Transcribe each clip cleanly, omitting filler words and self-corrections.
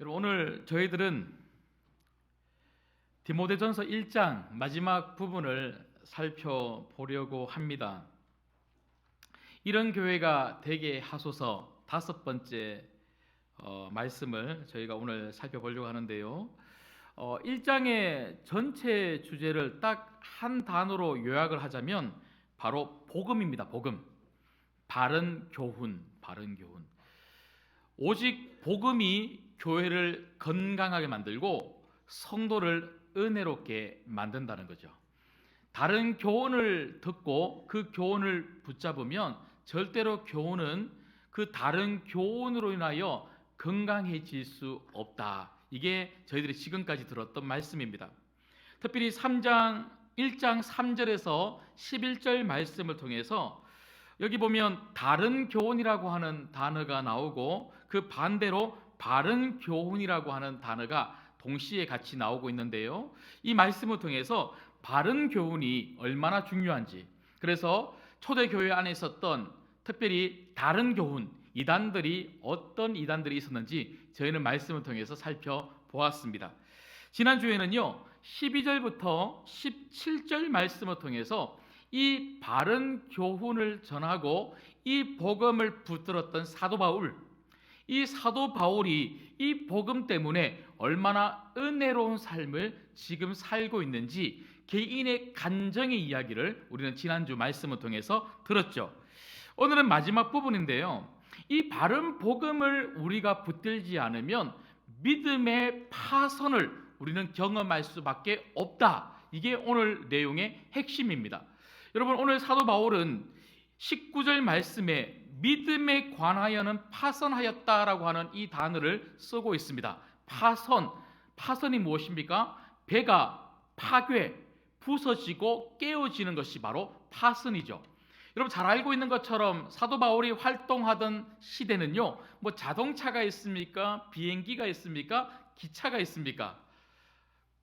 여러분, 오늘 저희들은 디모데전서 1장 마지막 부분을 살펴보려고 합니다. 이런 교회가 되게 하소서 다섯 번째 말씀을 저희가 오늘 살펴보려고 하는데요. 1장의 전체 주제를 딱 한 단어로 요약을 하자면 바로 복음입니다. 복음. 바른 교훈, 바른 교훈. 오직 복음이 교회를 건강하게 만들고 성도를 은혜롭게 만든다는 거죠. 다른 교훈을 듣고 그 교훈을 붙잡으면 절대로 교훈은 그 다른 교훈으로 인하여 건강해질 수 없다. 이게 저희들이 지금까지 들었던 말씀입니다. 특별히 1장 3절에서 11절 말씀을 통해서 여기 보면 다른 교훈이라고 하는 단어가 나오고 그 반대로 바른 교훈이라고 하는 단어가 동시에 같이 나오고 있는데요. 이 말씀을 통해서 바른 교훈이 얼마나 중요한지, 그래서 초대교회 안에 있었던 특별히 다른 교훈, 이단들이 어떤 이단들이 있었는지 저희는 말씀을 통해서 살펴보았습니다. 지난주에는요 12절부터 17절 말씀을 통해서 이 바른 교훈을 전하고 이 복음을 붙들었던 사도 바울, 이 사도 바울이 이 복음 때문에 얼마나 은혜로운 삶을 지금 살고 있는지 개인의 간정의 이야기를 우리는 지난주 말씀을 통해서 들었죠. 오늘은 마지막 부분인데요, 이 바른 복음을 우리가 붙들지 않으면 믿음의 파선을 우리는 경험할 수밖에 없다. 이게 오늘 내용의 핵심입니다. 여러분, 오늘 사도 바울은 19절 말씀에 믿음에 관하여는 파선하였다라고 하는 이 단어를 쓰고 있습니다. 파선이 무엇입니까? 배가 파괴, 부서지고 깨어지는 것이 바로 파선이죠. 여러분, 잘 알고 있는 것처럼 사도 바울이 활동하던 시대는요, 뭐 자동차가 있습니까? 비행기가 있습니까? 기차가 있습니까?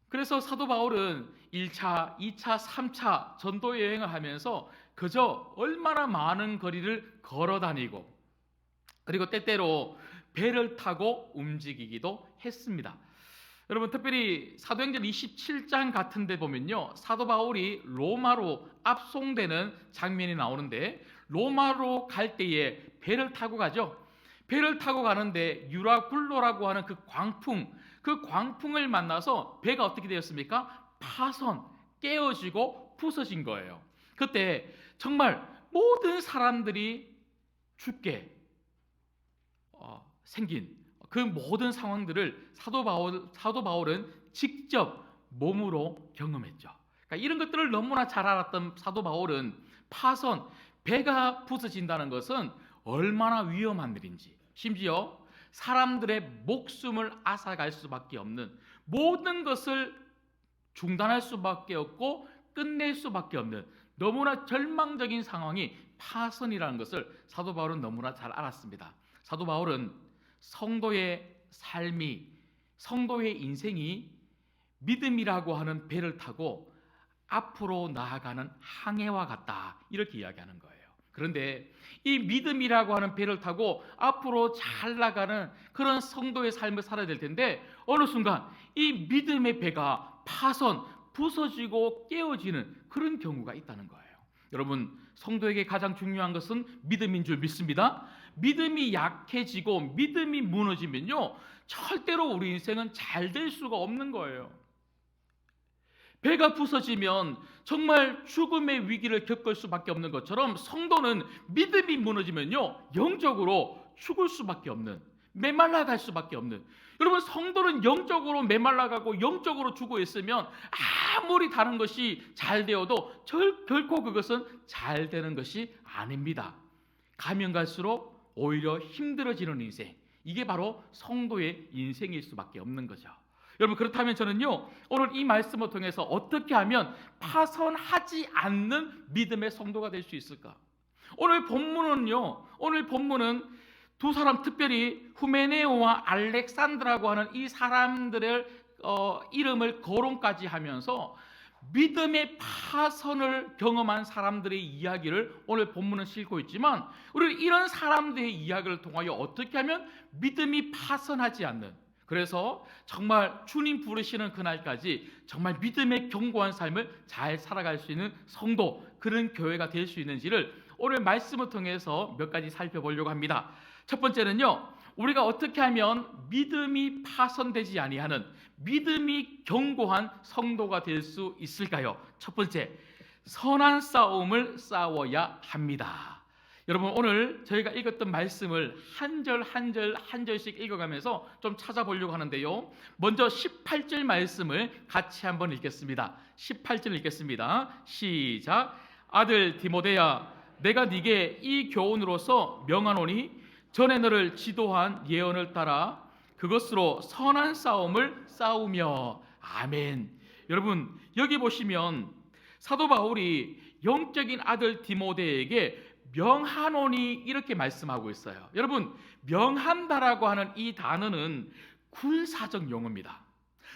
그래서 사도 바울은 1차, 2차, 3차 전도 여행을 하면서 그저 얼마나 많은 거리를 걸어 다니고, 그리고 때때로 배를 타고 움직이기도 했습니다. 여러분, 특별히 사도행전 27장 같은 데 보면요, 사도 바울이 로마로 압송되는 장면이 나오는데, 로마로 갈 때에 배를 타고 가죠. 배를 타고 가는데 유라굴로라고 하는 그 광풍을 만나서 배가 어떻게 되었습니까? 파선, 깨어지고 부서진 거예요. 그때 정말 모든 사람들이 죽게 생긴 그 모든 상황들을 사도 바울은 직접 몸으로 경험했죠. 그러니까 이런 것들을 너무나 잘 알았던 사도 바울은 파선, 배가 부서진다는 것은 얼마나 위험한 일인지, 심지어 사람들의 목숨을 앗아갈 수밖에 없는, 모든 것을 중단할 수밖에 없고 끝낼 수밖에 없는 너무나 절망적인 상황이 파선이라는 것을 사도 바울은 너무나 잘 알았습니다. 사도 바울은 성도의 삶이, 성도의 인생이 믿음이라고 하는 배를 타고 앞으로 나아가는 항해와 같다, 이렇게 이야기하는 거예요. 그런데 이 믿음이라고 하는 배를 타고 앞으로 잘 나가는 그런 성도의 삶을 살아야 될 텐데, 어느 순간 이 믿음의 배가 파선, 부서지고 깨어지는 그런 경우가 있다는 거예요. 여러분, 성도에게 가장 중요한 것은 믿음인 줄 믿습니다. 믿음이 약해지고 믿음이 무너지면요, 절대로 우리 인생은 잘 될 수가 없는 거예요. 배가 부서지면 정말 죽음의 위기를 겪을 수밖에 없는 것처럼, 성도는 믿음이 무너지면요, 영적으로 죽을 수밖에 없는, 메말라갈 수밖에 없는, 여러분, 성도는 영적으로 메말라가고 영적으로 죽어 있으면 아무리 다른 것이 잘 되어도 결코 그것은 잘 되는 것이 아닙니다. 가면 갈수록 오히려 힘들어지는 인생, 이게 바로 성도의 인생일 수밖에 없는 거죠. 여러분, 그렇다면 저는요, 오늘 이 말씀을 통해서 어떻게 하면 파선하지 않는 믿음의 성도가 될 수 있을까? 오늘 본문은 두 사람, 특별히 후메네오와 알렉산드라고 하는 이 사람들의 이름을 거론까지 하면서 믿음의 파선을 경험한 사람들의 이야기를 오늘 본문은 싣고 있지만, 우리는 이런 사람들의 이야기를 통하여 어떻게 하면 믿음이 파선하지 않는, 그래서 정말 주님 부르시는 그날까지 정말 믿음의 견고한 삶을 잘 살아갈 수 있는 성도, 그런 교회가 될 수 있는지를 오늘 말씀을 통해서 몇 가지 살펴보려고 합니다. 첫 번째는요, 우리가 어떻게 하면 믿음이 파손되지 아니하는 믿음이 견고한 성도가 될 수 있을까요? 첫 번째, 선한 싸움을 싸워야 합니다. 여러분, 오늘 저희가 읽었던 말씀을 한 절 한 절씩 읽어가면서 좀 찾아보려고 하는데요, 먼저 18절 말씀을 같이 한번 읽겠습니다. 18절 읽겠습니다. 시작. 아들 디모데야, 내가 네게 이 교훈으로서 명하노니 전에 너를 지도한 예언을 따라 그것으로 선한 싸움을 싸우며. 아멘. 여러분, 여기 보시면 사도 바울이 영적인 아들 디모데에게 명하노니 이렇게 말씀하고 있어요. 여러분, 명한다라고 하는 이 단어는 군사적 용어입니다.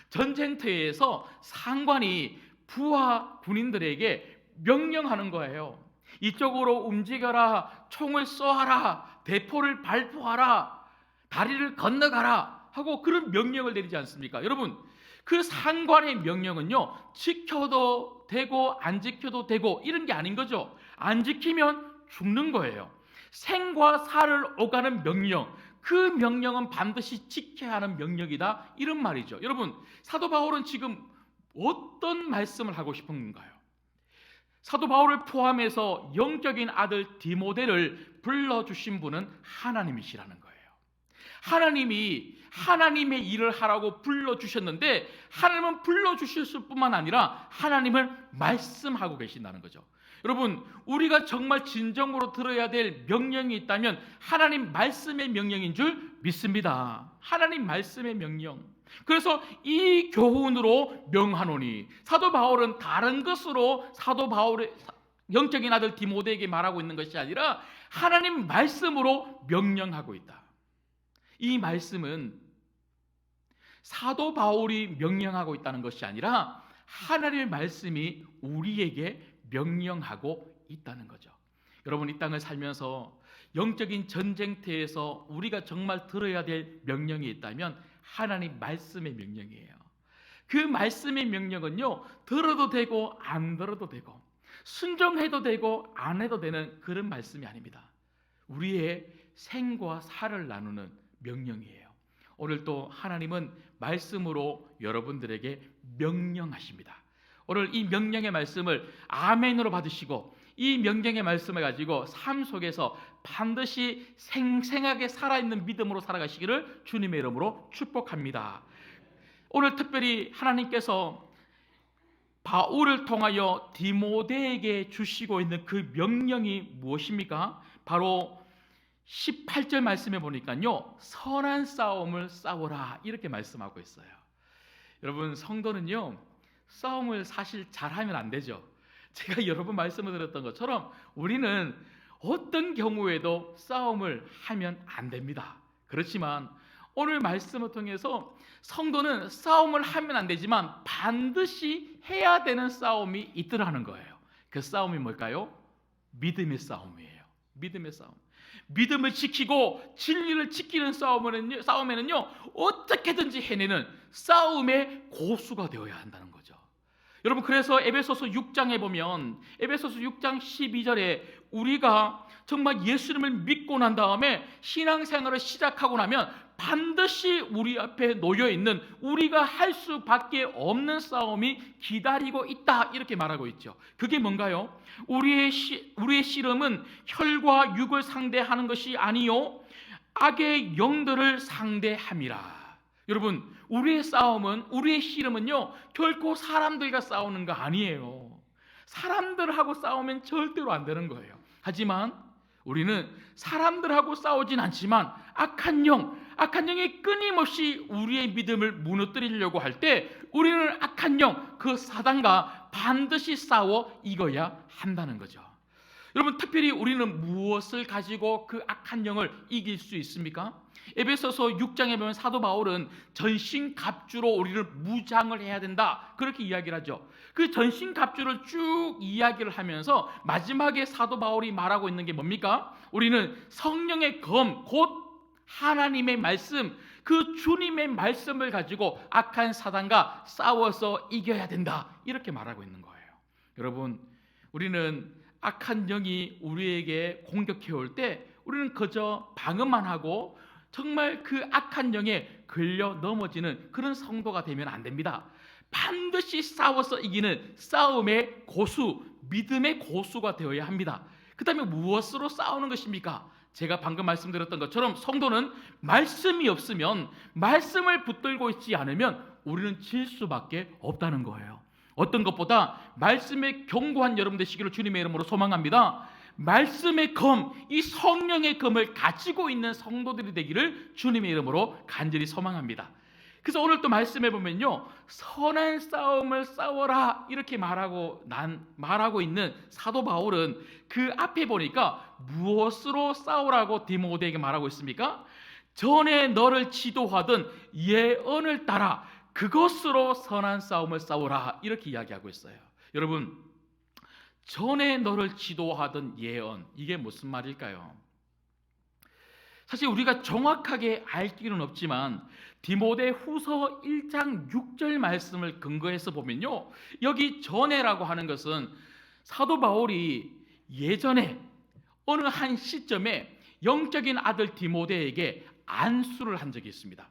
전쟁터에서 상관이 부하 군인들에게 명령하는 거예요. 이쪽으로 움직여라, 총을 쏘아라, 대포를 발포하라, 다리를 건너가라 하고 그런 명령을 내리지 않습니까? 여러분, 그 상관의 명령은요, 지켜도 되고 안 지켜도 되고 이런 게 아닌 거죠. 안 지키면 죽는 거예요. 생과 사를 오가는 명령, 그 명령은 반드시 지켜야 하는 명령이다, 이런 말이죠. 여러분, 사도 바울은 지금 어떤 말씀을 하고 싶은 건가요? 사도 바울을 포함해서 영적인 아들 디모데를 불러주신 분은 하나님이시라는 거예요. 하나님이 하나님의 일을 하라고 불러주셨는데, 하나님은 불러주셨을 뿐만 아니라 하나님은 말씀하고 계신다는 거죠. 여러분, 우리가 정말 진정으로 들어야 될 명령이 있다면 하나님 말씀의 명령인 줄 믿습니다. 하나님 말씀의 명령. 그래서 이 교훈으로 명하노니, 사도 바울은 다른 것으로 사도 바울의 영적인 아들 디모데에게 말하고 있는 것이 아니라 하나님 말씀으로 명령하고 있다. 이 말씀은 사도 바울이 명령하고 있다는 것이 아니라 하나님의 말씀이 우리에게 명령하고 있다는 거죠. 여러분, 이 땅을 살면서 영적인 전쟁터에서 우리가 정말 들어야 될 명령이 있다면 하나님 말씀의 명령이에요. 그 말씀의 명령은요, 들어도 되고 안 들어도 되고 순종해도 되고 안 해도 되는 그런 말씀이 아닙니다. 우리의 생과 사를 나누는 명령이에요. 오늘 또 하나님은 말씀으로 여러분들에게 명령하십니다. 오늘 이 명령의 말씀을 아멘으로 받으시고 이 명령의 말씀을 가지고 삶 속에서 반드시 생생하게 살아있는 믿음으로 살아가시기를 주님의 이름으로 축복합니다. 오늘 특별히 하나님께서 바울을 통하여 디모데에게 주시고 있는 그 명령이 무엇입니까? 바로 18절 말씀에 보니까요, 선한 싸움을 싸워라 이렇게 말씀하고 있어요. 여러분, 성도는요, 싸움을 사실 잘하면 안 되죠. 제가 여러 번 말씀을 드렸던 것처럼 우리는 어떤 경우에도 싸움을 하면 안 됩니다. 그렇지만 오늘 말씀을 통해서 성도는 싸움을 하면 안 되지만 반드시 해야 되는 싸움이 있더라는 거예요. 그 싸움이 뭘까요? 믿음의 싸움이에요. 믿음의 싸움. 믿음을 지키고 진리를 지키는 싸움에는요 어떻게든지 해내는 싸움의 고수가 되어야 한다는 거죠. 여러분, 그래서 에베소서 6장에 보면 에베소서 6장 12절에 우리가 정말 예수님을 믿고 난 다음에 신앙생활을 시작하고 나면 반드시 우리 앞에 놓여있는 우리가 할 수밖에 없는 싸움이 기다리고 있다 이렇게 말하고 있죠. 그게 뭔가요? 우리의 씨름은 혈과 육을 상대하는 것이 아니요 악의 영들을 상대함이라. 여러분, 우리의 싸움은, 우리의 씨름은요 결코 사람들과 싸우는 거 아니에요. 사람들하고 싸우면 절대로 안 되는 거예요. 하지만 우리는 사람들하고 싸우진 않지만 악한 영이 끊임없이 우리의 믿음을 무너뜨리려고 할 때 우리는 악한 영, 그 사단과 반드시 싸워 이겨야 한다는 거죠. 여러분, 특별히 우리는 무엇을 가지고 그 악한 영을 이길 수 있습니까? 에베소서 6장에 보면 사도 바울은 전신갑주로 우리를 무장을 해야 된다 그렇게 이야기를 하죠. 그 전신갑주를 쭉 이야기를 하면서 마지막에 사도 바울이 말하고 있는 게 뭡니까? 우리는 성령의 검, 곧 하나님의 말씀, 그 주님의 말씀을 가지고 악한 사단과 싸워서 이겨야 된다, 이렇게 말하고 있는 거예요. 여러분, 우리는 악한 영이 우리에게 공격해 올 때 우리는 그저 방어만 하고 정말 그 악한 영에 걸려 넘어지는 그런 성도가 되면 안 됩니다. 반드시 싸워서 이기는 싸움의 고수, 믿음의 고수가 되어야 합니다. 그 다음에 무엇으로 싸우는 것입니까? 제가 방금 말씀드렸던 것처럼 성도는 말씀이 없으면, 말씀을 붙들고 있지 않으면 우리는 질 수밖에 없다는 거예요. 어떤 것보다 말씀에 견고한 여러분 되시기를 주님의 이름으로 소망합니다. 말씀의 검, 이 성령의 검을 가지고 있는 성도들이 되기를 주님의 이름으로 간절히 소망합니다. 그래서 오늘 또 말씀해 보면요, 선한 싸움을 싸워라 이렇게 말하고 있는 사도 바울은 그 앞에 보니까 무엇으로 싸우라고 디모데에게 말하고 있습니까? 전에 너를 지도하던 예언을 따라 그것으로 선한 싸움을 싸우라, 이렇게 이야기하고 있어요. 여러분, 전에 너를 지도하던 예언, 이게 무슨 말일까요? 사실 우리가 정확하게 알 길은 없지만 디모데 후서 1장 6절 말씀을 근거해서 보면요, 여기 전에라고 하는 것은 사도 바울이 예전에 어느 한 시점에 영적인 아들 디모데에게 안수를 한 적이 있습니다.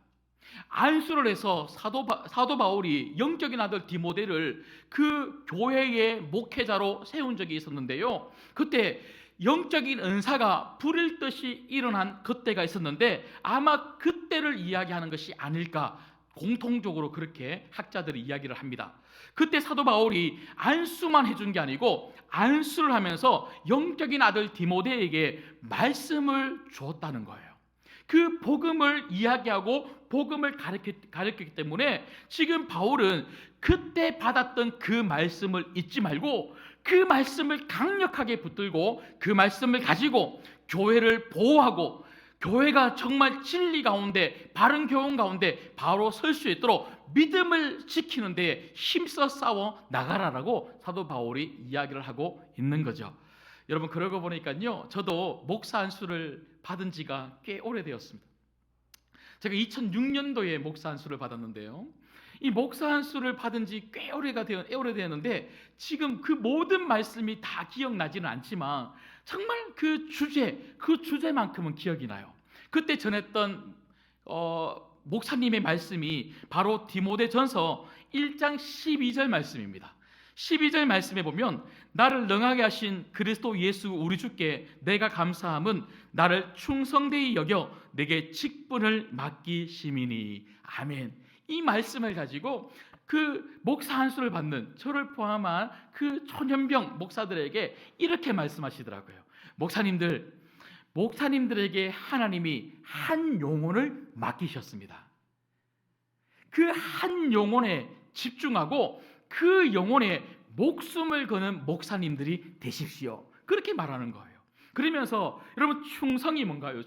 안수를 해서 사도 바울이 영적인 아들 디모데를 그 교회의 목회자로 세운 적이 있었는데요, 그때 영적인 은사가 불일 듯이 일어난 그때가 있었는데 아마 그때를 이야기하는 것이 아닐까, 공통적으로 그렇게 학자들이 이야기를 합니다. 그때 사도 바울이 안수만 해준 게 아니고 안수를 하면서 영적인 아들 디모데에게 말씀을 주었다는 거예요. 그 복음을 이야기하고 복음을 가르쳤기 때문에 지금 바울은 그때 받았던 그 말씀을 잊지 말고 그 말씀을 강력하게 붙들고 그 말씀을 가지고 교회를 보호하고 교회가 정말 진리 가운데, 바른 교훈 가운데 바로 설 수 있도록 믿음을 지키는 데에 힘써 싸워 나가라라고 사도 바울이 이야기를 하고 있는 거죠. 여러분, 그러고 보니까요, 저도 목사 안수를 받은 지가 꽤 오래되었습니다. 제가 2006년도에 목사 안수를 받았는데요, 이 목사 안수를 받은 지 꽤 오래되었는데 지금 그 모든 말씀이 다 기억나지는 않지만 정말 그 주제만큼은 기억이 나요. 그때 전했던 목사님의 말씀이 바로 디모데전서 1장 12절 말씀입니다. 12절 말씀에 보면 나를 능하게 하신 그리스도 예수 우리 주께 내가 감사함은 나를 충성되이 여겨 내게 직분을 맡기심이니. 아멘. 이 말씀을 가지고 그 목사 안수를 받는 저를 포함한 그 초년병 목사들에게 이렇게 말씀하시더라고요. 목사님들에게 하나님이 한 영혼을 맡기셨습니다. 그 한 영혼에 집중하고 그 영혼에 목숨을 거는 목사님들이 되십시오, 그렇게 말하는 거예요. 그러면서 여러분, 충성이 뭔가요?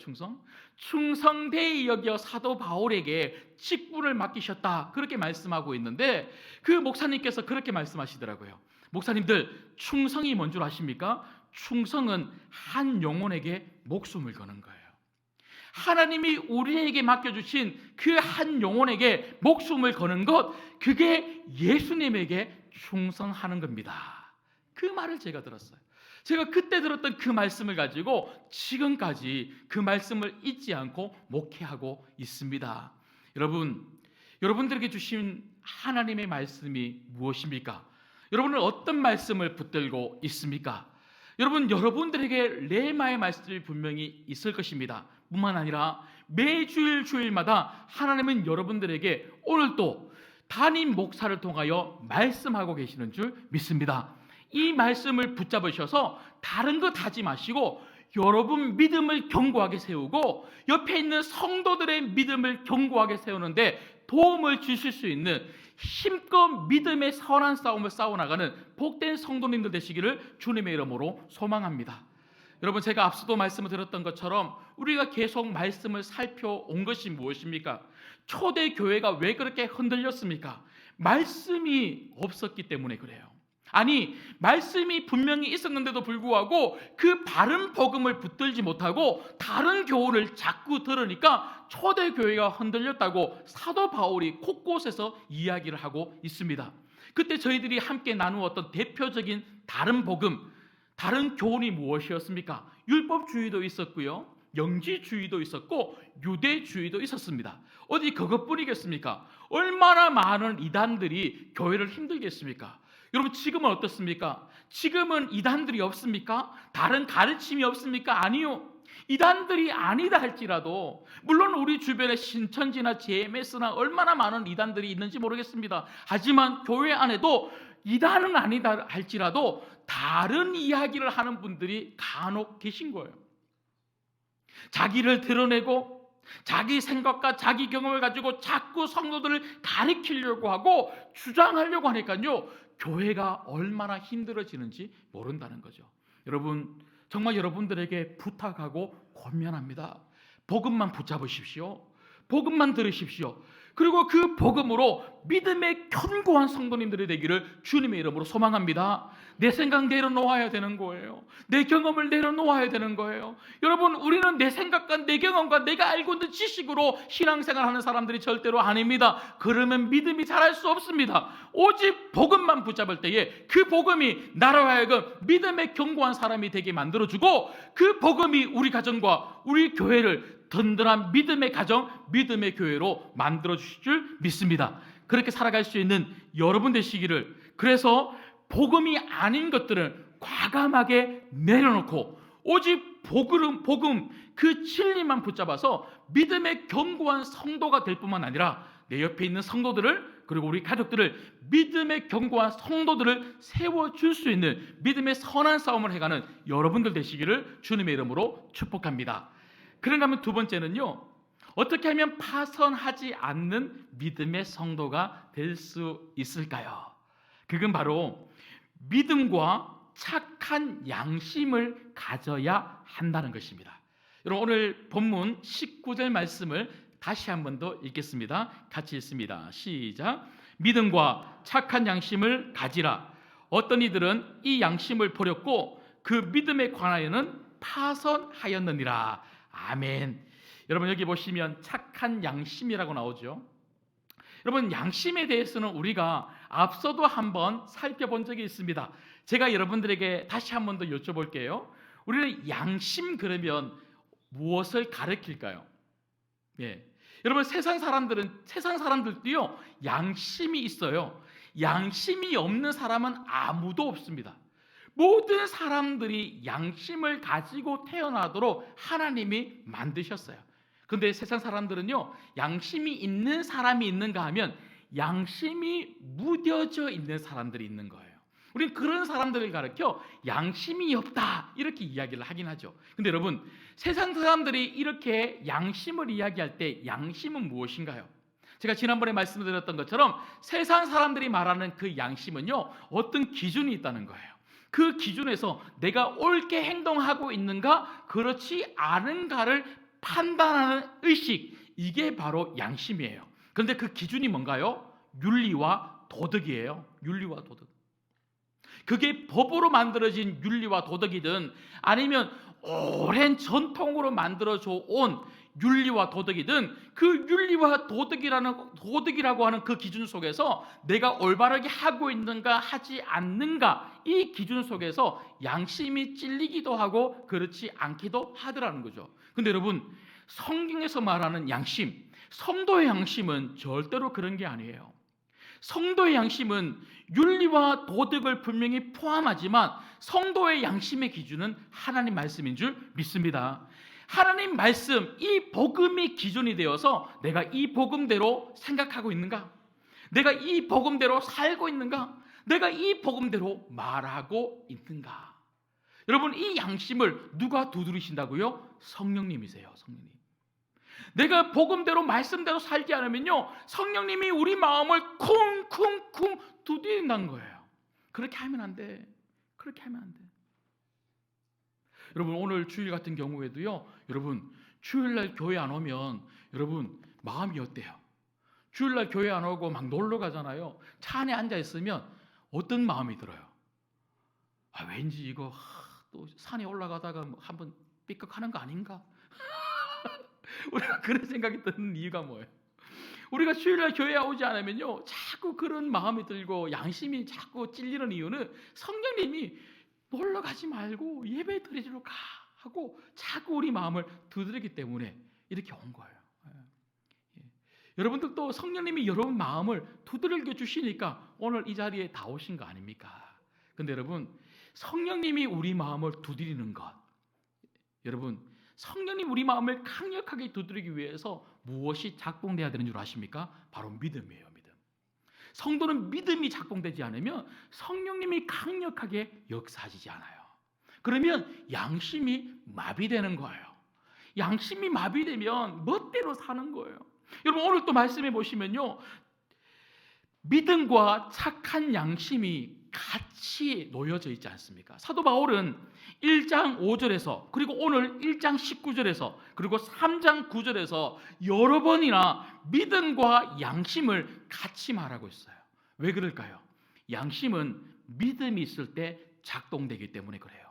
충성되이 여겨 사도 바울에게 직분을 맡기셨다, 그렇게 말씀하고 있는데 그 목사님께서 그렇게 말씀하시더라고요. 목사님들, 충성이 뭔 줄 아십니까? 충성은 한 영혼에게 목숨을 거는 거예요. 하나님이 우리에게 맡겨주신 그 한 영혼에게 목숨을 거는 것, 그게 예수님에게 충성하는 겁니다. 그 말을 제가 들었어요. 제가 그때 들었던 그 말씀을 가지고 지금까지 그 말씀을 잊지 않고 목회하고 있습니다. 여러분들에게 주신 하나님의 말씀이 무엇입니까? 여러분은 어떤 말씀을 붙들고 있습니까? 여러분들에게 레마의 말씀이 분명히 있을 것입니다. 뿐만 아니라 주일마다 하나님은 여러분들에게 오늘도 담임 목사를 통하여 말씀하고 계시는 줄 믿습니다. 이 말씀을 붙잡으셔서 다른 것 하지 마시고 여러분 믿음을 견고하게 세우고 옆에 있는 성도들의 믿음을 견고하게 세우는데 도움을 주실 수 있는 힘껏 믿음의 선한 싸움을 싸워나가는 복된 성도님들 되시기를 주님의 이름으로 소망합니다. 여러분, 제가 앞서도 말씀을 드렸던 것처럼 우리가 계속 말씀을 살펴온 것이 무엇입니까? 초대 교회가 왜 그렇게 흔들렸습니까? 말씀이 없었기 때문에 그래요. 아니, 말씀이 분명히 있었는데도 불구하고 그 바른 복음을 붙들지 못하고 다른 교훈을 자꾸 들으니까 초대교회가 흔들렸다고 사도 바울이 곳곳에서 이야기를 하고 있습니다. 그때 저희들이 함께 나누었던 대표적인 다른 복음, 다른 교훈이 무엇이었습니까? 율법주의도 있었고요, 영지주의도 있었고 유대주의도 있었습니다. 어디 그것뿐이겠습니까? 얼마나 많은 이단들이 교회를 힘들겠습니까? 여러분, 지금은 어떻습니까? 지금은 이단들이 없습니까? 다른 가르침이 없습니까? 아니요. 이단들이 아니다 할지라도, 물론 우리 주변에 신천지나 JMS나 얼마나 많은 이단들이 있는지 모르겠습니다. 하지만 교회 안에도 이단은 아니다 할지라도 다른 이야기를 하는 분들이 간혹 계신 거예요. 자기를 드러내고 자기 생각과 자기 경험을 가지고 자꾸 성도들을 가리키려고 하고 주장하려고 하니까요, 교회가 얼마나 힘들어지는지 모른다는 거죠. 여러분, 정말 여러분들에게 부탁하고 권면합니다. 복음만 붙잡으십시오. 복음만 들으십시오. 그리고 그 복음으로 믿음의 견고한 성도님들이 되기를 주님의 이름으로 소망합니다. 내 생각 내려놓아야 되는 거예요. 내 경험을 내려놓아야 되는 거예요. 여러분, 우리는 내 생각과 내 경험과 내가 알고 있는 지식으로 신앙생활하는 사람들이 절대로 아닙니다. 그러면 믿음이 자랄 수 없습니다. 오직 복음만 붙잡을 때에 그 복음이 나로 하여금 믿음의 견고한 사람이 되게 만들어주고, 그 복음이 우리 가정과 우리 교회를 든든한 믿음의 가정, 믿음의 교회로 만들어주실 줄 믿습니다. 그렇게 살아갈 수 있는 여러분 되시기를. 그래서 복음이 아닌 것들은 과감하게 내려놓고 오직 복음 그 진리만 붙잡아서 믿음의 견고한 성도가 될 뿐만 아니라 내 옆에 있는 성도들을, 그리고 우리 가족들을, 믿음의 견고한 성도들을 세워줄 수 있는 믿음의 선한 싸움을 해가는 여러분들 되시기를 주님의 이름으로 축복합니다. 그런가 하면 두 번째는요, 어떻게 하면 파선하지 않는 믿음의 성도가 될 수 있을까요? 그건 바로 믿음과 착한 양심을 가져야 한다는 것입니다. 여러분, 오늘 본문 19절 말씀을 다시 한 번 더 읽겠습니다. 같이 읽습니다. 시작. 믿음과 착한 양심을 가지라. 어떤 이들은 이 양심을 버렸고 그 믿음에 관하여는 파선하였느니라. 아멘. 여러분, 여기 보시면 착한 양심이라고 나오죠. 여러분, 양심에 대해서는 우리가 앞서도 한번 살펴본 적이 있습니다. 제가 여러분들에게 다시 한 번 더 여쭤볼게요. 우리는 양심 그러면 무엇을 가리킬까요? 예. 여러분, 세상 사람들도요, 양심이 있어요. 양심이 없는 사람은 아무도 없습니다. 모든 사람들이 양심을 가지고 태어나도록 하나님이 만드셨어요. 그런데 세상 사람들은요, 양심이 있는 사람이 있는가 하면 양심이 무뎌져 있는 사람들이 있는 거예요. 우리는 그런 사람들을 가르쳐 양심이 없다 이렇게 이야기를 하긴 하죠. 근데 여러분, 세상 사람들이 이렇게 양심을 이야기할 때 양심은 무엇인가요? 제가 지난번에 말씀드렸던 것처럼 세상 사람들이 말하는 그 양심은요, 어떤 기준이 있다는 거예요. 그 기준에서 내가 옳게 행동하고 있는가 그렇지 않은가를 판단하는 의식, 이게 바로 양심이에요. 그런데 그 기준이 뭔가요? 윤리와 도덕이에요. 윤리와 도덕. 그게 법으로 만들어진 윤리와 도덕이든 아니면 오랜 전통으로 만들어져 온 윤리와 도덕이든, 그 윤리와 도덕이라고 하는 그 기준 속에서 내가 올바르게 하고 있는가 하지 않는가, 이 기준 속에서 양심이 찔리기도 하고 그렇지 않기도 하더라는 거죠. 근데 여러분, 성경에서 말하는 양심, 성도의 양심은 절대로 그런 게 아니에요. 성도의 양심은 윤리와 도덕을 분명히 포함하지만 성도의 양심의 기준은 하나님 말씀인 줄 믿습니다. 하나님 말씀, 이 복음이 기준이 되어서 내가 이 복음대로 생각하고 있는가? 내가 이 복음대로 살고 있는가? 내가 이 복음대로 말하고 있는가? 여러분, 이 양심을 누가 두드리신다고요? 성령님이세요. 성령님. 내가 복음대로 말씀대로 살지 않으면요, 성령님이 우리 마음을 쿵쿵쿵 두드린다는 거예요. 그렇게 하면 안 돼. 그렇게 하면 안 돼. 여러분, 오늘 주일 같은 경우에도요, 여러분 주일날 교회 안 오면 여러분 마음이 어때요? 주일날 교회 안 오고 막 놀러 가잖아요. 차 안에 앉아 있으면 어떤 마음이 들어요? 왠지 이거 또 산에 올라가다가 한번 삐걱하는 거 아닌가? 우리가 그런 생각이 드는 이유가 뭐예요? 우리가 주일날 교회에 오지 않으면요, 자꾸 그런 마음이 들고 양심이 자꾸 찔리는 이유는 성령님이 놀러 가지 말고 예배 드리러 가 하고 자꾸 우리 마음을 두드리기 때문에 이렇게 온 거예요. 여러분들도 성령님이 여러분 마음을 두드려 주시니까 오늘 이 자리에 다 오신 거 아닙니까? 근데 여러분, 성령님이 우리 마음을 두드리는 것, 여러분, 성령님 우리 마음을 강력하게 두드리기 위해서 무엇이 작동돼야 되는 줄 아십니까? 바로 믿음이에요. 믿음. 성도는 믿음이 작동되지 않으면 성령님이 강력하게 역사하지 않아요. 그러면 양심이 마비되는 거예요. 양심이 마비되면 멋대로 사는 거예요. 여러분, 오늘 또 말씀해 보시면요, 믿음과 착한 양심이 같이 놓여져 있지 않습니까? 사도 바울은 1장 5절에서 그리고 오늘 1장 19절에서 그리고 3장 9절에서 여러 번이나 믿음과 양심을 같이 말하고 있어요. 왜 그럴까요? 양심은 믿음이 있을 때 작동되기 때문에 그래요.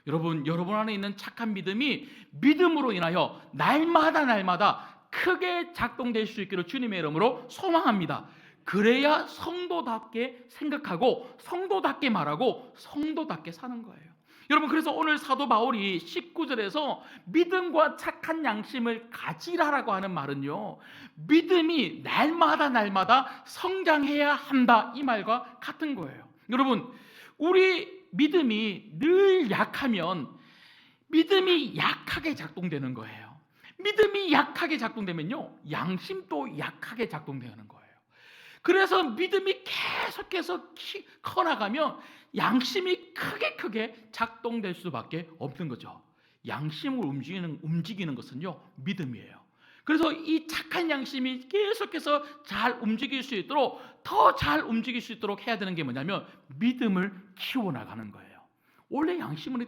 여러분 안에 있는 착한 믿음이 믿음으로 인하여 날마다 크게 작동될 수 있기를 주님의 이름으로 소망합니다. 그래야 성도답게 생각하고 성도답게 말하고 성도답게 사는 거예요. 여러분, 그래서 오늘 사도 바울이 19절에서 믿음과 착한 양심을 가지라라고 하는 말은요, 믿음이 날마다 성장해야 한다, 이 말과 같은 거예요. 여러분, 우리 믿음이 늘 약하면 믿음이 약하게 작동되는 거예요. 믿음이 약하게 작동되면요, 양심도 약하게 작동되는 거예요. 그래서 믿음이 계속해서 커나가면 양심이 크게 작동될 수밖에 없는 거죠. 양심을 움직이는 것은요, 믿음이에요. 그래서 이 착한 양심이 계속해서 잘 움직일 수 있도록, 더 잘 움직일 수 있도록 해야 되는 게 뭐냐면 믿음을 키워나가는 거예요. 원래 양심은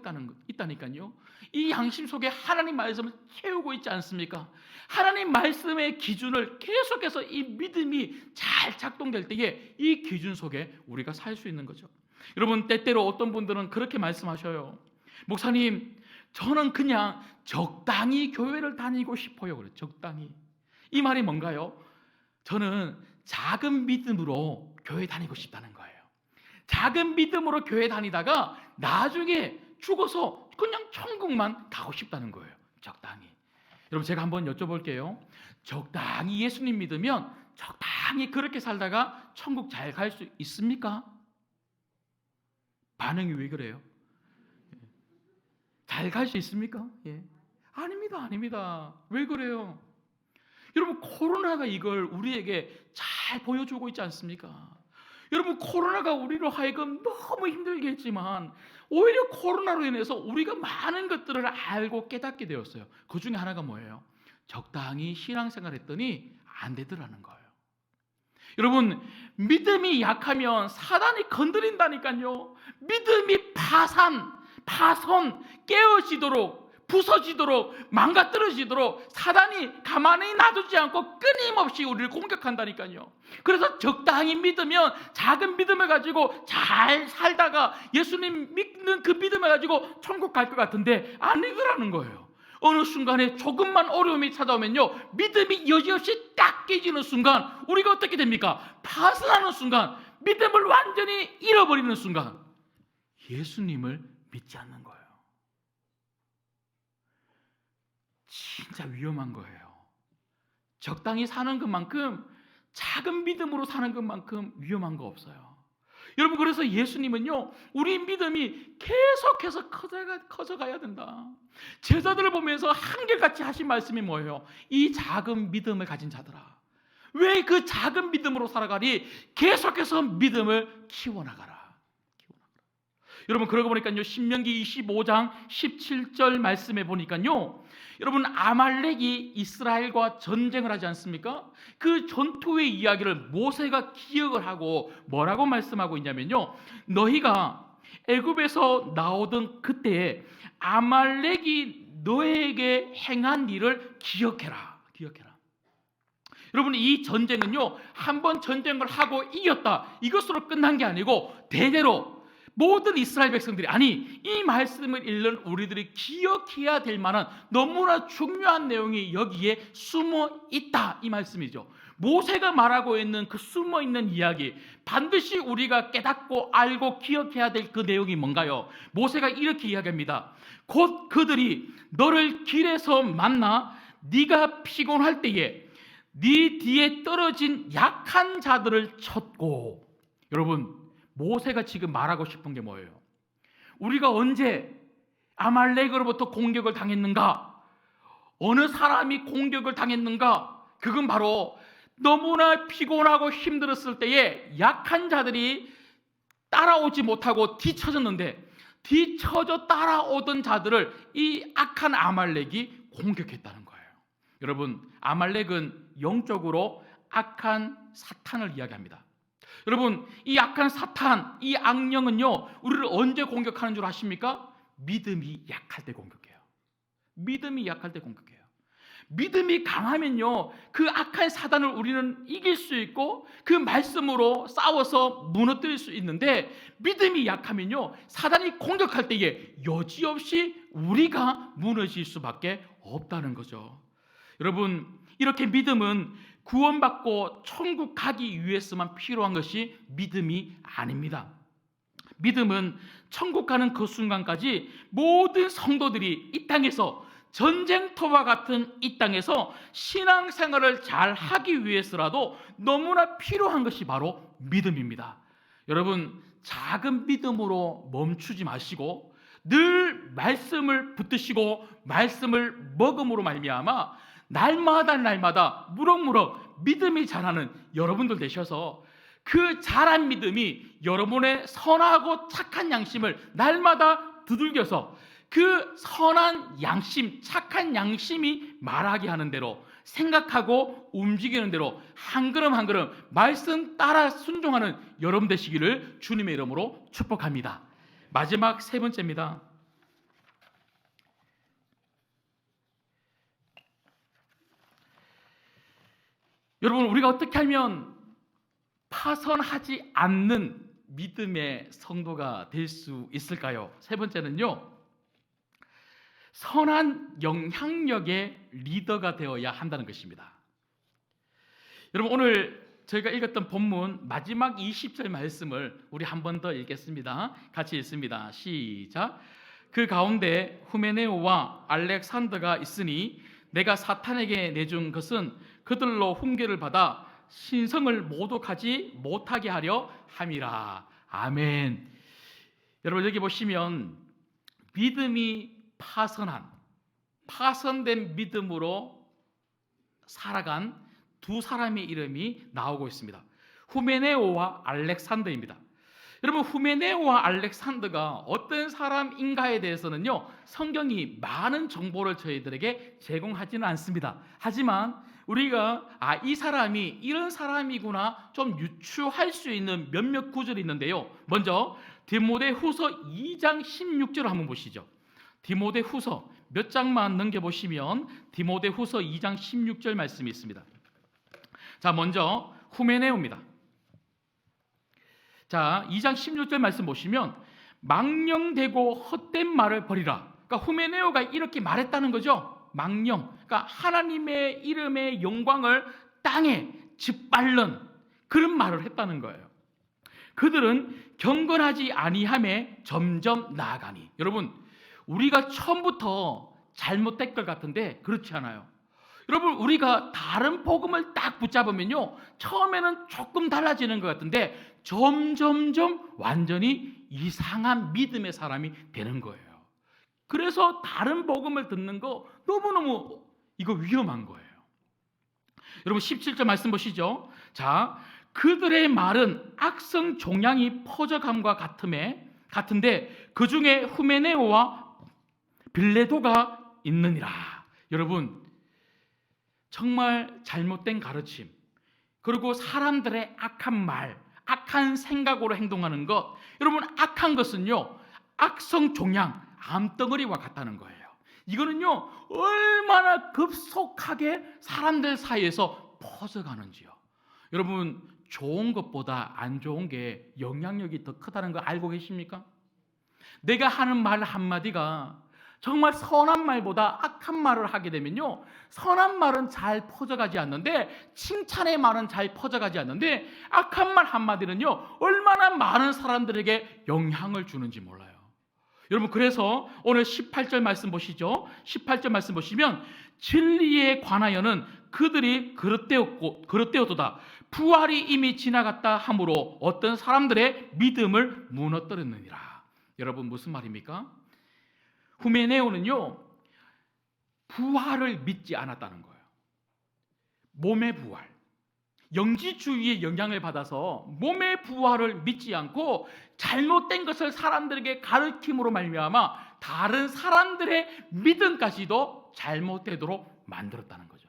있다니까요. 이 양심 속에 하나님 말씀을 채우고 있지 않습니까? 하나님 말씀의 기준을 계속해서 이 믿음이 잘 작동될 때에 이 기준 속에 우리가 살 수 있는 거죠. 여러분, 때때로 어떤 분들은 그렇게 말씀하셔요. 목사님, 저는 그냥 적당히 교회를 다니고 싶어요. 그래요. 적당히. 이 말이 뭔가요? 저는 작은 믿음으로 교회 다니고 싶다는 거예요. 작은 믿음으로 교회 다니다가 나중에 죽어서 그냥 천국만 가고 싶다는 거예요. 적당히. 여러분, 제가 한번 여쭤볼게요. 적당히 예수님 믿으면 적당히 그렇게 살다가 천국 잘 갈 수 있습니까? 반응이 왜 그래요? 잘 갈 수 있습니까? 예. 아닙니다. 왜 그래요? 여러분, 코로나가 이걸 우리에게 잘 보여주고 있지 않습니까? 여러분, 코로나가 우리로 하여금 너무 힘들게 했지만 오히려 코로나로 인해서 우리가 많은 것들을 알고 깨닫게 되었어요. 그 중에 하나가 뭐예요? 적당히 신앙생활 했더니 안 되더라는 거예요. 여러분, 믿음이 약하면 사단이 건드린다니까요. 믿음이 파손, 깨어지도록, 부서지도록, 망가뜨려지도록 사단이 가만히 놔두지 않고 끊임없이 우리를 공격한다니까요. 그래서 적당히 믿으면 작은 믿음을 가지고 잘 살다가 예수님 믿는 그 믿음을 가지고 천국 갈 것 같은데 아니더라는 거예요. 어느 순간에 조금만 어려움이 찾아오면요, 믿음이 여지없이 딱 깨지는 순간 우리가 어떻게 됩니까? 파산하는 순간, 믿음을 완전히 잃어버리는 순간 예수님을 믿지 않는 거예요. 진짜 위험한 거예요. 적당히 사는 것만큼, 작은 믿음으로 사는 것만큼 위험한 거 없어요. 여러분, 그래서 예수님은요, 우리 믿음이 계속해서 커져가야 된다. 제자들을 보면서 한결같이 하신 말씀이 뭐예요? 이 작은 믿음을 가진 자들아, 왜 그 작은 믿음으로 살아가니? 계속해서 믿음을 키워나가라. 여러분, 그러고 보니까요, 신명기 25장 17절 말씀에 보니까요, 여러분, 아말렉이 이스라엘과 전쟁을 하지 않습니까? 그 전투의 이야기를 모세가 기억을 하고 뭐라고 말씀하고 있냐면요, 너희가 애굽에서 나오던 그때에 아말렉이 너에게 행한 일을 기억해라. 여러분, 이 전쟁은요, 한번 전쟁을 하고 이겼다, 이것으로 끝난 게 아니고 대대로 모든 이스라엘 백성들이, 아니 이 말씀을 읽는 우리들이 기억해야 될 만한 너무나 중요한 내용이 여기에 숨어 있다, 이 말씀이죠. 모세가 말하고 있는 그 숨어 있는 이야기, 반드시 우리가 깨닫고 알고 기억해야 될 그 내용이 뭔가요? 모세가 이렇게 이야기합니다. 곧 그들이 너를 길에서 만나 네가 피곤할 때에 네 뒤에 떨어진 약한 자들을 쳤고. 여러분, 모세가 지금 말하고 싶은 게 뭐예요? 우리가 언제 아말렉으로부터 공격을 당했는가? 어느 사람이 공격을 당했는가? 그건 바로 너무나 피곤하고 힘들었을 때에 약한 자들이 따라오지 못하고 뒤처졌는데, 뒤처져 따라오던 자들을 이 악한 아말렉이 공격했다는 거예요. 여러분, 아말렉은 영적으로 악한 사탄을 이야기합니다. 여러분, 이 악한 사탄, 이 악령은요, 우리를 언제 공격하는 줄 아십니까? 믿음이 약할 때 공격해요. 믿음이 약할 때 공격해요. 믿음이 강하면요, 그 악한 사단을 우리는 이길 수 있고 그 말씀으로 싸워서 무너뜨릴 수 있는데, 믿음이 약하면요, 사단이 공격할 때에 여지없이 우리가 무너질 수밖에 없다는 거죠. 여러분, 이렇게 믿음은 구원받고 천국 가기 위해서만 필요한 것이 믿음이 아닙니다. 믿음은 천국 가는 그 순간까지 모든 성도들이 이 땅에서, 전쟁터와 같은 이 땅에서 신앙생활을 잘 하기 위해서라도 너무나 필요한 것이 바로 믿음입니다. 여러분, 작은 믿음으로 멈추지 마시고 늘 말씀을 붙드시고 말씀을 먹음으로 말미암아 날마다 무럭무럭 믿음이 자라는 여러분들 되셔서, 그 자란 믿음이 여러분의 선하고 착한 양심을 날마다 두들겨서 그 선한 양심, 착한 양심이 말하게 하는 대로, 생각하고 움직이는 대로 한 걸음 한 걸음 말씀 따라 순종하는 여러분 되시기를 주님의 이름으로 축복합니다. 마지막 세 번째입니다. 여러분, 우리가 어떻게 하면 파선하지 않는 믿음의 성도가 될 수 있을까요? 세 번째는요, 선한 영향력의 리더가 되어야 한다는 것입니다. 여러분, 오늘 저희가 읽었던 본문 마지막 20절 말씀을 우리 한 번 더 읽겠습니다. 같이 읽습니다. 시작. 그 가운데 후메네오와 알렉산더가 있으니 내가 사탄에게 내준 것은 그들로 훈계를 받아 신성을 모독하지 못하게 하려 함이라. 아멘. 여러분, 여기 보시면 믿음이 파선된 믿음으로 살아간 두 사람의 이름이 나오고 있습니다. 후메네오와 알렉산더입니다. 여러분, 후메네오와 알렉산더가 어떤 사람인가에 대해서는요, 성경이 많은 정보를 저희들에게 제공하지는 않습니다. 하지만 우리가 이 사람이 이런 사람이구나 좀 유추할 수 있는 몇몇 구절이 있는데요. 먼저 디모데후서 2장 16절을 한번 보시죠. 디모데후서 몇 장만 넘겨보시면 디모데후서 2장 16절 말씀이 있습니다. 자, 먼저 후메네오입니다. 자, 2장 16절 말씀 보시면 망령되고 헛된 말을 버리라. 그러니까 후메네오가 이렇게 말했다는 거죠. 망령, 그러니까 하나님의 이름의 영광을 땅에 짓밟는 그런 말을 했다는 거예요. 그들은 경건하지 아니함에 점점 나아가니. 여러분, 우리가 처음부터 잘못된 것 같은데 그렇지 않아요. 여러분, 우리가 다른 복음을 딱 붙잡으면요, 처음에는 조금 달라지는 것 같은데 점점점 완전히 이상한 믿음의 사람이 되는 거예요. 그래서 다른 복음을 듣는 거 너무너무 이거 위험한 거예요. 여러분, 17절 말씀 보시죠. 자, 그들의 말은 악성 종양이 퍼져감과 같은데 그 중에 후메네오와 빌레도가 있느니라. 여러분, 정말 잘못된 가르침, 그리고 사람들의 악한 말, 악한 생각으로 행동하는 것, 여러분, 악한 것은요, 악성 종양, 암덩어리와 같다는 거예요. 이거는요, 얼마나 급속하게 사람들 사이에서 퍼져가는지요. 여러분, 좋은 것보다 안 좋은 게 영향력이 더 크다는 거 알고 계십니까? 내가 하는 말 한마디가 정말 선한 말보다 악한 말을 하게 되면요, 선한 말은 잘 퍼져가지 않는데, 칭찬의 말은 잘 퍼져가지 않는데, 악한 말 한마디는요 얼마나 많은 사람들에게 영향을 주는지 몰라요. 여러분, 그래서 오늘 18절 말씀 보시죠. 18절 말씀 보시면 진리에 관하여는 그들이 그릇되었도다. 부활이 이미 지나갔다 하므로 어떤 사람들의 믿음을 무너뜨렸느니라. 여러분, 무슨 말입니까? 후메네오는요 부활을 믿지 않았다는 거예요. 몸의 부활, 영지주의의 영향을 받아서 몸의 부활을 믿지 않고 잘못된 것을 사람들에게 가르침으로 말미암아 다른 사람들의 믿음까지도 잘못되도록 만들었다는 거죠.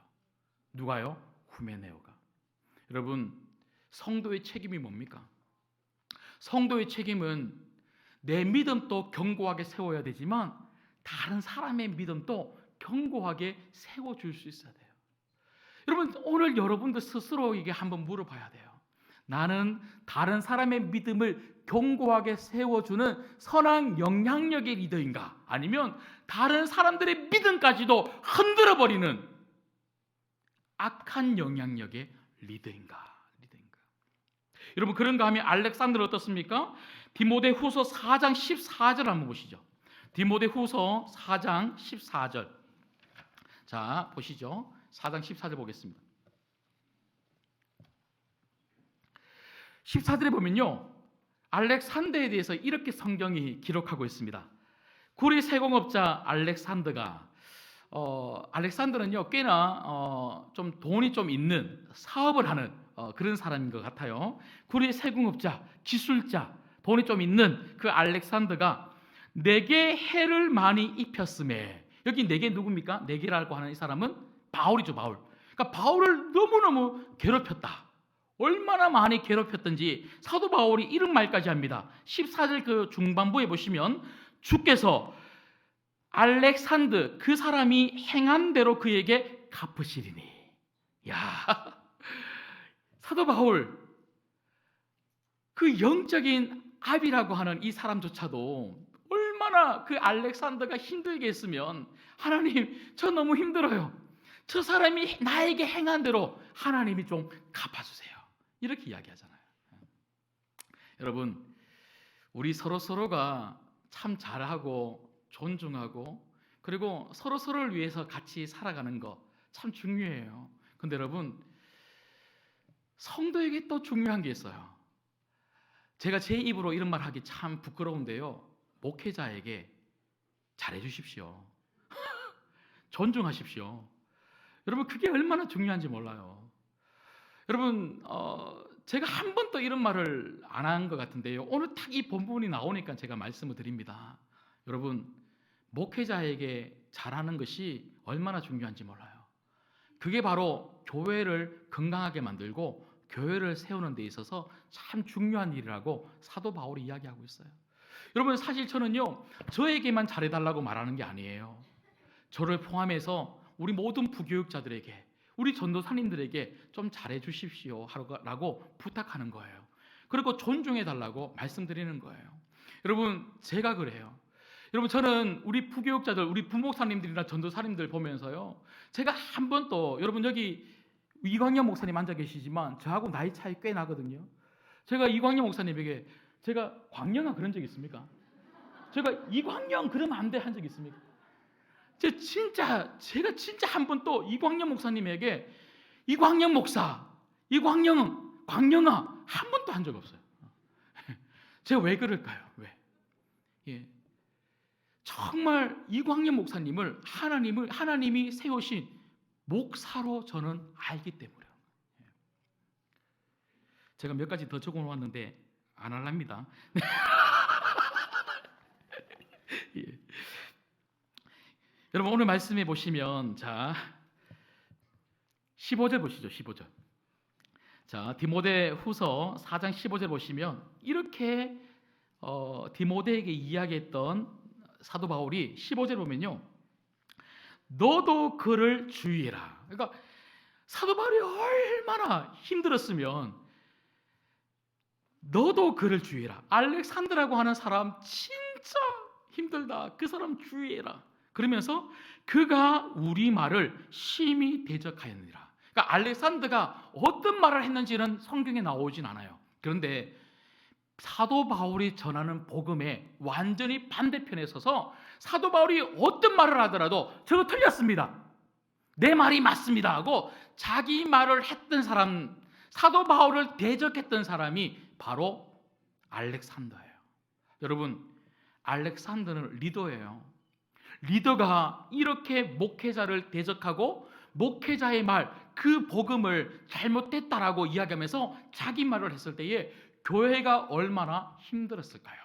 누가요? 후메네오가. 여러분, 성도의 책임이 뭡니까? 성도의 책임은 내 믿음도 견고하게 세워야 되지만 다른 사람의 믿음도 견고하게 세워줄 수 있어야 돼요. 여러분, 오늘 여러분도 스스로에게 한번 물어봐야 돼요. 나는 다른 사람의 믿음을 견고하게 세워주는 선한 영향력의 리더인가? 아니면 다른 사람들의 믿음까지도 흔들어버리는 악한 영향력의 리더인가? 여러분, 그런가 하면 알렉산더는 어떻습니까? 디모데후서 4장 14절 한번 보시죠. 디모데후서 4장 14절. 자, 보시죠. 4장 14절 보겠습니다. 14절에 보면요, 알렉산더에 대해서 이렇게 성경이 기록하고 있습니다. 구리 세공업자 알렉산더는요 꽤나 좀 돈이 좀 있는 사업을 하는 그런 사람인 것 같아요. 구리 세공업자, 기술자, 돈이 좀 있는 그 알렉산더가 내게 해를 많이 입혔음에, 여기 내게 누굽니까? 내게라고 하는 이 사람은 바울이죠. 바울. 그러니까 바울을 너무너무 괴롭혔다. 얼마나 많이 괴롭혔던지 사도 바울이 이런 말까지 합니다. 14절 그 중반부에 보시면 주께서 알렉산더 그 사람이 행한 대로 그에게 갚으시리니. 야, 사도 바울 그 영적인 압이라고 하는 이 사람조차도 얼마나 그 알렉산더가 힘들게 했으면, 하나님 저 너무 힘들어요, 저 사람이 나에게 행한 대로 하나님이 좀 갚아주세요, 이렇게 이야기하잖아요. 여러분, 우리 서로가 참 잘하고 존중하고 그리고 서로를 위해서 같이 살아가는 거 참 중요해요. 근데 여러분, 성도에게 또 중요한 게 있어요. 제가 제 입으로 이런 말 하기 참 부끄러운데요, 목회자에게 잘해 주십시오. 존중하십시오. 여러분, 그게 얼마나 중요한지 몰라요. 여러분, 제가 한 번도 이런 말을 안 한 것 같은데요, 오늘 딱 이 본문이 나오니까 제가 말씀을 드립니다. 여러분, 목회자에게 잘하는 것이 얼마나 중요한지 몰라요. 그게 바로 교회를 건강하게 만들고 교회를 세우는 데 있어서 참 중요한 일이라고 사도 바울이 이야기하고 있어요. 여러분, 사실 저는요 저에게만 잘해달라고 말하는 게 아니에요. 저를 포함해서 우리 모든 부교육자들에게, 우리 전도사님들에게 좀 잘해 주십시오 라고 부탁하는 거예요. 그리고 존중해 달라고 말씀드리는 거예요. 여러분, 제가 그래요. 여러분, 저는 우리 부교육자들, 우리 부목사님들이나 전도사님들 보면서요, 제가 한 번도, 여러분 여기 이광영 목사님 앉아 계시지만 저하고 나이 차이 꽤 나거든요. 제가 이광영 목사님에게 제가 광영아 그런 적 있습니까? 제가 이광영 그러면 안 돼 한 적 있습니까? 제가 진짜 한 번도 이광영 목사님에게 이광영 목사, 광영아 한 번도 한 적 없어요. 제가 왜 그럴까요? 왜? 예. 정말 이광영 목사님을 하나님이 세우신 목사로 저는 알기 때문에요. 제가 몇 가지 더 적어 놓았는데 안 할랍니다. 예. 여러분, 오늘 말씀해 보시면, 자 15절 보시죠. 15절. 자, 디모데후서 4장 15절 보시면 이렇게 디모데에게 이야기했던 사도 바울이 15절 보면요, 너도 그를 주의해라. 그러니까 사도 바울이 얼마나 힘들었으면 너도 그를 주의해라. 알렉산더라고 하는 사람 진짜 힘들다. 그 사람 주의해라. 그러면서 그가 우리 말을 심히 대적하였느니라. 그러니까 알렉산더가 어떤 말을 했는지는 성경에 나오진 않아요. 그런데 사도 바울이 전하는 복음에 완전히 반대편에 서서 사도 바울이 어떤 말을 하더라도 저거 틀렸습니다, 내 말이 맞습니다 하고 자기 말을 했던 사람, 사도 바울을 대적했던 사람이 바로 알렉산더예요. 여러분, 알렉산더는 리더예요. 리더가 이렇게 목회자를 대적하고 목회자의 말, 그 복음을 잘못됐다라고 이야기하면서 자기 말을 했을 때에 교회가 얼마나 힘들었을까요?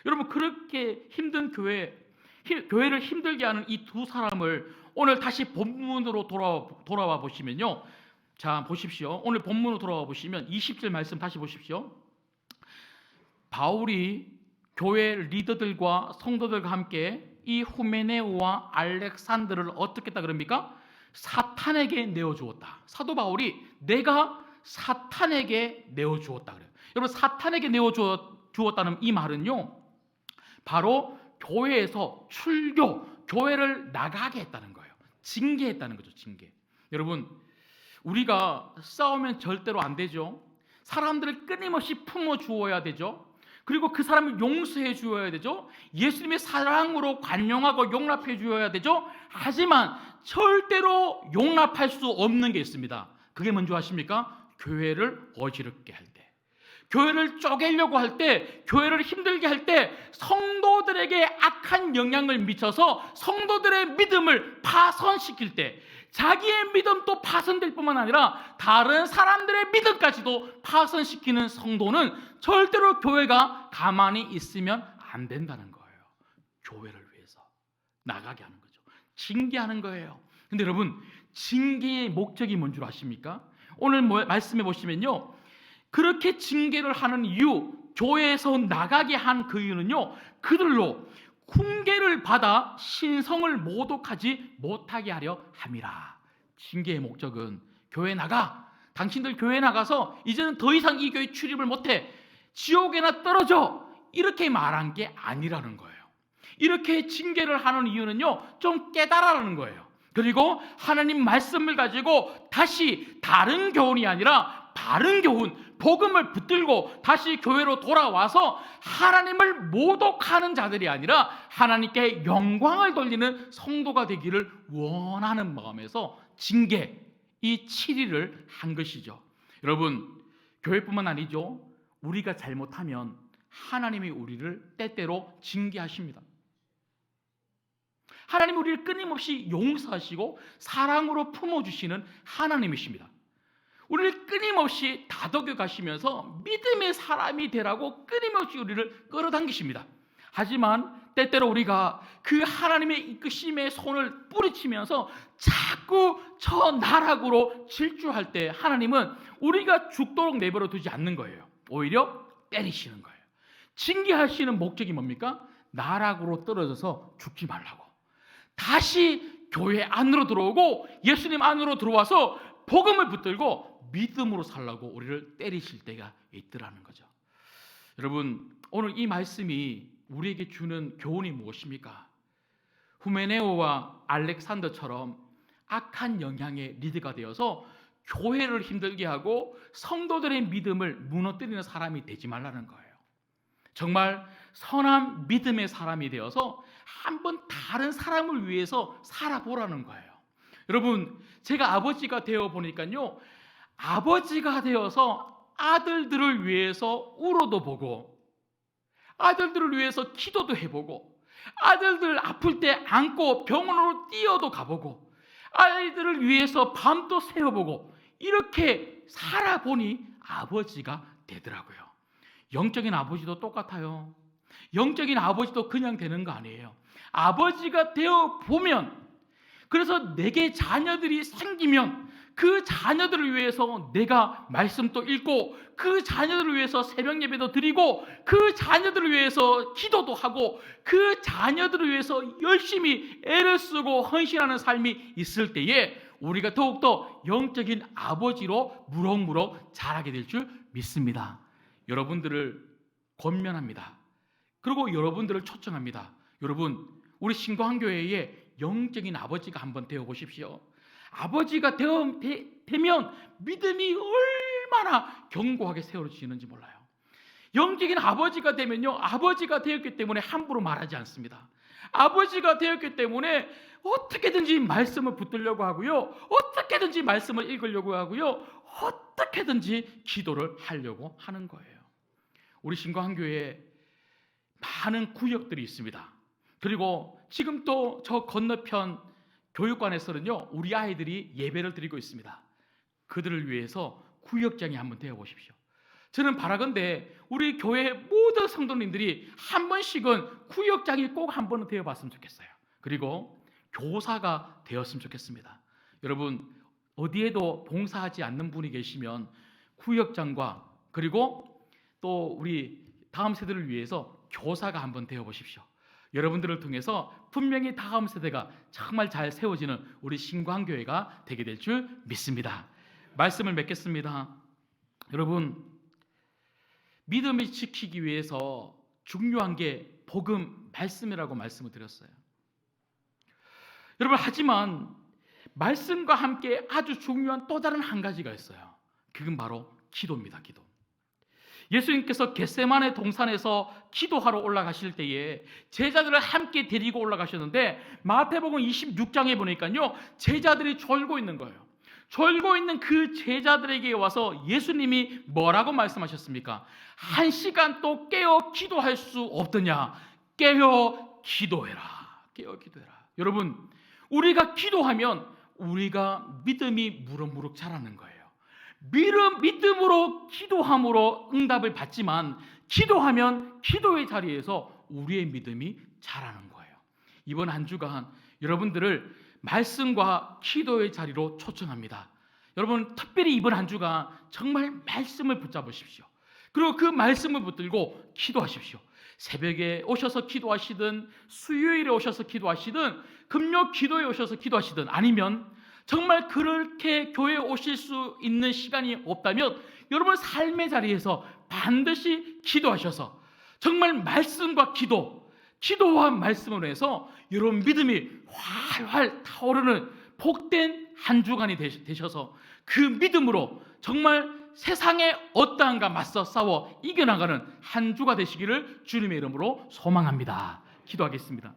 여러분, 그렇게 힘든 교회를 힘들게 하는 이 두 사람을 오늘 다시 본문으로 돌아와 보시면요. 자, 보십시오. 오늘 본문으로 돌아와 보시면 20절 말씀 다시 보십시오. 바울이 교회 리더들과 성도들과 함께 이 후메네오와 알렉산더를 어떻게 했다 그럽니까? 사탄에게 내어주었다. 사도 바울이 내가 사탄에게 내어주었다 그래요. 여러분, 사탄에게 내어주었다는 이 말은요, 바로 교회에서 출교, 교회를 나가게 했다는 거예요. 징계했다는 거죠. 징계. 여러분, 우리가 싸우면 절대로 안 되죠. 사람들을 끊임없이 품어주어야 되죠. 그리고 그 사람을 용서해 주어야 되죠. 예수님의 사랑으로 관용하고 용납해 주어야 되죠. 하지만 절대로 용납할 수 없는 게 있습니다. 그게 뭔지 아십니까? 교회를 어지럽게 할 때, 교회를 쪼개려고 할 때, 교회를 힘들게 할 때 성도들에게 악한 영향을 미쳐서 성도들의 믿음을 파손시킬 때, 자기의 믿음도 파손될 뿐만 아니라 다른 사람들의 믿음까지도 파손시키는 성도는 절대로 교회가 가만히 있으면 안 된다는 거예요. 교회를 위해서 나가게 하는 거죠. 징계하는 거예요. 근데 여러분, 징계의 목적이 뭔 줄 아십니까? 오늘 말씀해 보시면요, 그렇게 징계를 하는 이유, 교회에서 나가게 한 그 이유는요, 그들로 훈계를 받아 신성을 모독하지 못하게 하려 함이라. 징계의 목적은 교회 나가, 당신들 교회 나가서 이제는 더 이상 이 교회 출입을 못해, 지옥에나 떨어져, 이렇게 말한 게 아니라는 거예요. 이렇게 징계를 하는 이유는요, 좀 깨달으라는 거예요. 그리고 하나님 말씀을 가지고 다시 다른 교훈이 아니라 바른 교훈, 복음을 붙들고 다시 교회로 돌아와서 하나님을 모독하는 자들이 아니라 하나님께 영광을 돌리는 성도가 되기를 원하는 마음에서 징계, 이 7일을 한 것이죠. 여러분, 교회뿐만 아니죠. 우리가 잘못하면 하나님이 우리를 때때로 징계하십니다. 하나님이 우리를 끊임없이 용서하시고 사랑으로 품어주시는 하나님이십니다. 우리를 끊임없이 다독여 가시면서 믿음의 사람이 되라고 끊임없이 우리를 끌어당기십니다. 하지만 때때로 우리가 그 하나님의 이끄심의 손을 뿌리치면서 자꾸 저 나락으로 질주할 때 하나님은 우리가 죽도록 내버려 두지 않는 거예요. 오히려 때리시는 거예요. 징계하시는 목적이 뭡니까? 나락으로 떨어져서 죽지 말라고. 다시 교회 안으로 들어오고 예수님 안으로 들어와서 복음을 붙들고 믿음으로 살라고 우리를 때리실 때가 있더라는 거죠. 여러분, 오늘 이 말씀이 우리에게 주는 교훈이 무엇입니까? 후메네오와 알렉산더처럼 악한 영향의 리더가 되어서 교회를 힘들게 하고 성도들의 믿음을 무너뜨리는 사람이 되지 말라는 거예요. 정말 선한 믿음의 사람이 되어서 한번 다른 사람을 위해서 살아보라는 거예요. 여러분, 제가 아버지가 되어 보니까요, 아버지가 되어서 아들들을 위해서 울어도 보고, 아들들을 위해서 기도도 해보고, 아들들 아플 때 안고 병원으로 뛰어도 가보고, 아이들을 위해서 밤도 새워보고, 이렇게 살아보니 아버지가 되더라고요. 영적인 아버지도 똑같아요. 영적인 아버지도 그냥 되는 거 아니에요. 아버지가 되어 보면, 그래서 내게 자녀들이 생기면 그 자녀들을 위해서 내가 말씀도 읽고, 그 자녀들을 위해서 새벽 예배도 드리고, 그 자녀들을 위해서 기도도 하고, 그 자녀들을 위해서 열심히 애를 쓰고 헌신하는 삶이 있을 때에 우리가 더욱더 영적인 아버지로 무럭무럭 자라게 될 줄 믿습니다. 여러분들을 권면합니다. 그리고 여러분들을 초청합니다. 여러분, 우리 신광교회의 영적인 아버지가 한번 되어 보십시오. 아버지가 되면 믿음이 얼마나 견고하게 세워지는지 몰라요. 영적인 아버지가 되면요, 아버지가 되었기 때문에 함부로 말하지 않습니다. 아버지가 되었기 때문에 어떻게든지 말씀을 붙들려고 하고요, 어떻게든지 말씀을 읽으려고 하고요, 어떻게든지 기도를 하려고 하는 거예요. 우리 신광교회에 많은 구역들이 있습니다. 그리고 지금 또 저 건너편 교육관에서는요, 우리 아이들이 예배를 드리고 있습니다. 그들을 위해서 구역장이 한번 되어 보십시오. 저는 바라건대 우리 교회 모든 성도님들이 한 번씩은 구역장이 꼭 한 번은 되어 봤으면 좋겠어요. 그리고 교사가 되었으면 좋겠습니다. 여러분, 어디에도 봉사하지 않는 분이 계시면 구역장과 그리고 또 우리 다음 세대를 위해서 교사가 한번 되어 보십시오. 여러분들을 통해서 분명히 다음 세대가 정말 잘 세워지는 우리 신광교회가 되게 될 줄 믿습니다. 말씀을 맺겠습니다. 여러분, 믿음을 지키기 위해서 중요한 게 복음, 말씀이라고 말씀을 드렸어요. 여러분, 하지만 말씀과 함께 아주 중요한 또 다른 한 가지가 있어요. 그건 바로 기도입니다. 기도. 예수님께서 겟세마네 동산에서 기도하러 올라가실 때에 제자들을 함께 데리고 올라가셨는데 마태복음 26장에 보니까요, 제자들이 졸고 있는 거예요. 졸고 있는 그 제자들에게 와서 예수님이 뭐라고 말씀하셨습니까? 1시간 또 깨어 기도할 수 없더냐? 깨어 기도해라. 깨어 기도해라. 여러분, 우리가 기도하면 우리가 믿음이 무럭무럭 자라는 거예요. 믿음으로 기도함으로 응답을 받지만 기도하면 기도의 자리에서 우리의 믿음이 자라는 거예요. 이번 한 주간 여러분들을 말씀과 기도의 자리로 초청합니다. 여러분, 특별히 이번 한 주간 정말 말씀을 붙잡으십시오. 그리고 그 말씀을 붙들고 기도하십시오. 새벽에 오셔서 기도하시든 수요일에 오셔서 기도하시든 금요 기도에 오셔서 기도하시든 아니면 정말 그렇게 교회에 오실 수 있는 시간이 없다면 여러분 삶의 자리에서 반드시 기도하셔서 정말 말씀과 기도와 말씀으로 해서 여러분 믿음이 활활 타오르는 복된 한 주간이 되셔서 그 믿음으로 정말 세상의 어떠한가 맞서 싸워 이겨나가는 한 주가 되시기를 주님의 이름으로 소망합니다. 기도하겠습니다.